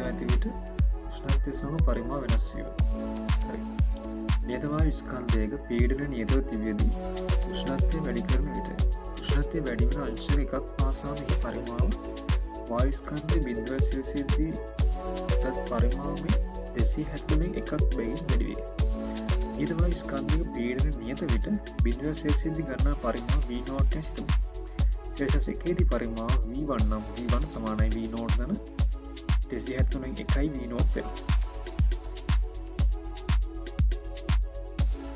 නියත නැති විට උෂ්ණත්වය සමග පරිමාව වෙනස් වීම. හරි. නියත වායු ස්කන්ධයක පීඩන නියතව තිබියදී උෂ්ණත්වය වැඩි කරන විට උෂ්ණත්වය වැඩි වෙන අංශක එකක් පාසා මෙහි පරිමාව වායු ස්කන්ධයේ 0 සෙල්සියස්දී ගත් පරිමාවයෙන් 273 එකක් බැගින් වැඩි වේ. නියත වායු ස්කන්ධයක පීඩන නියත විට 0 සෙල්සියස්දී ගන්නා පරිමාව V0 යයි සිතමු. සෙල්සියස් 1 දී පරිමාව V1 නම් V1 සමානයි V0 ධන 273 එකයි V0 වෙනවා.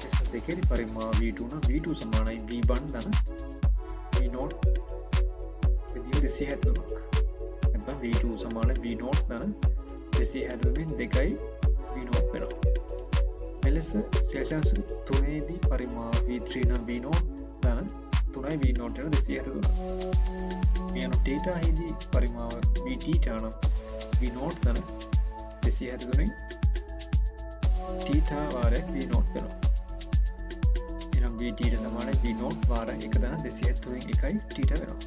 සෙල්සියස් 2 දී පරිමාව V2 නම් V2 සමානයි V1 ධන V0 273ක්. නැත්නම් V2 සමාන V0 ධන 273 V0 වෙනවා. මෙලෙස සෙල්සියස් 3 දී පරිමාව V3 නම් V0 ධන 3යි V0 වෙන 273. මේ අනුව θ හිදී පරිමාව Vθ නම් V0 ධන 273 θ වාරයක් V0 වෙනවා. එනම් Vθ සමානයි V0 වාරයක් 1 ධන 273 එකයි θ වෙනවා.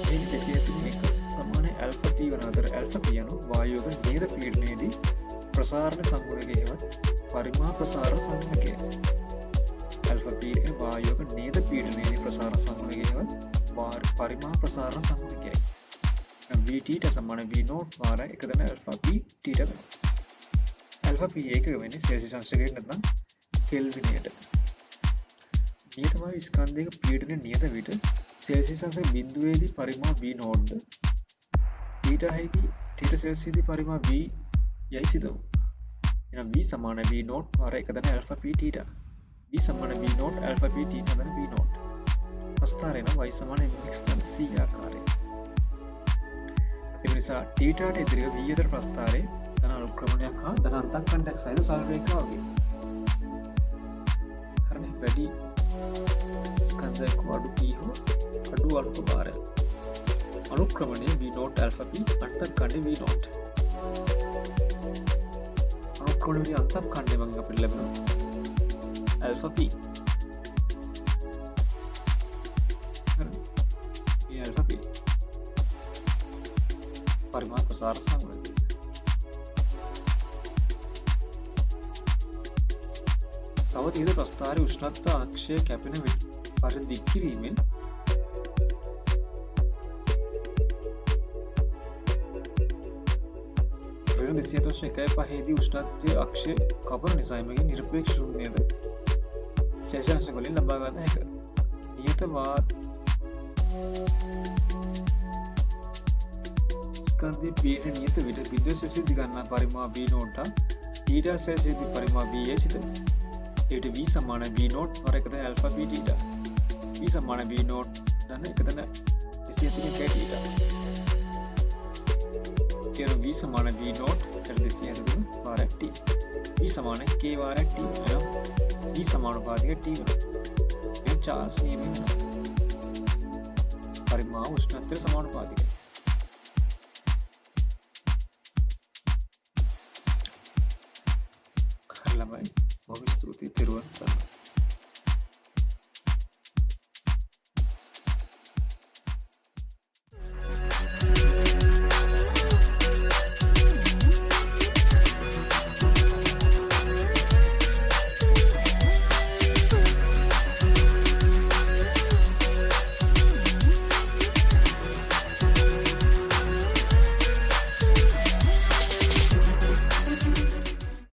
මේ 273 සමානයි alpha p වන අතර alpha p යනු වායුවක නියත පීඩනයේදී ප්‍රසාරණ සංගුණකය හෙවත් පරිමා ප්‍රසාර සංගුණකය. alpha p කියන්නේ වායුවක නියත පීඩනයේදී ප්‍රසාරණ සංගුණකය හෙවත් පරිමා ප්‍රසාරණ සංගුණකයයි. Vθ සමානයි V0 වාරයක් 1 ධන alpha p θ වෙනවා. alpha p එකක වෙන්නේ සෙල්සියස් අංශකයට නැත්නම් කෙල්විනයට. නියත වායු ස්කන්ධයක පීඩනය නියත විට සෙල්සියස් අංශක බිඳුවේදී පරිමා V0 ද θ හිදී θ සෙල්සියස්දී පරිමා V යයි සිතමු. එහෙනම් V සමාන V0 වාරයක් 1 ධන alpha p θ. V සමාන V0 alpha p θ ධන V0. ප්‍රස්ථාරය නම් y සමාන mx ධන c ආකාරයෙන්. ඒ නිසා θට ඉදිරිය V අතර ප්‍රස්ථාරයේ ධන අනුක්‍රමණයක් හා ධන අන්තක්ඛණ්ඩයක් සහිත සරල රේඛාව වගේ. හරිනේ. වැඩි ස්කන්ධයක අඩු p හෝ අඩු අඩු භාරය. අනුක්‍රමණය V0 alpha p අන්තක්ඛණ්ඩය V0. අනුක්‍රමණයේ අන්තක්ඛණ්ඩය වගේ අපිට ලැබෙනවා alpha p. හරි. alpha p පරිමාණ ප්‍රසාර සංගුණකය. තවත් ඉහළ ප්‍රස්ථාරයේ උෂ්ණත්ව අක්ෂය කැපෙන පරිදි දික් කිරීමෙන් ඍණ 271.5 දී උෂ්ණත්වයේ අක්ෂය කපන නිසා එමගින් නිරපේක්ෂ ශූන්‍යද සෙල්සියස් අංශක වලින් ලබා ගන්න හැක. නියත ස්කන්ධයේ පීඩන නියත විට 0 සෙල්සියස් ගන්නා පරිමාව V0 ට θ සෙල්සියස් පරිමාව V යයි සිතමු. ඒට V සමාන V0 වාරයක් 1 ධන alpha p θ. V සමාන V0 ධන 1 ධන 273 θ. කියන V සමාන V0 273 වාරයක් t. V සමාන k වාරයක් t වෙනවා. V සමානුපාතික t වෙනවා. මේ චාර්ල්ස් නියමය වෙනවා. පරිමාව උෂ්ණත්වයට සමානුපාතිකයි. ළමයි බොහොම ස්තුතියි. තිරුවන් සරණයි.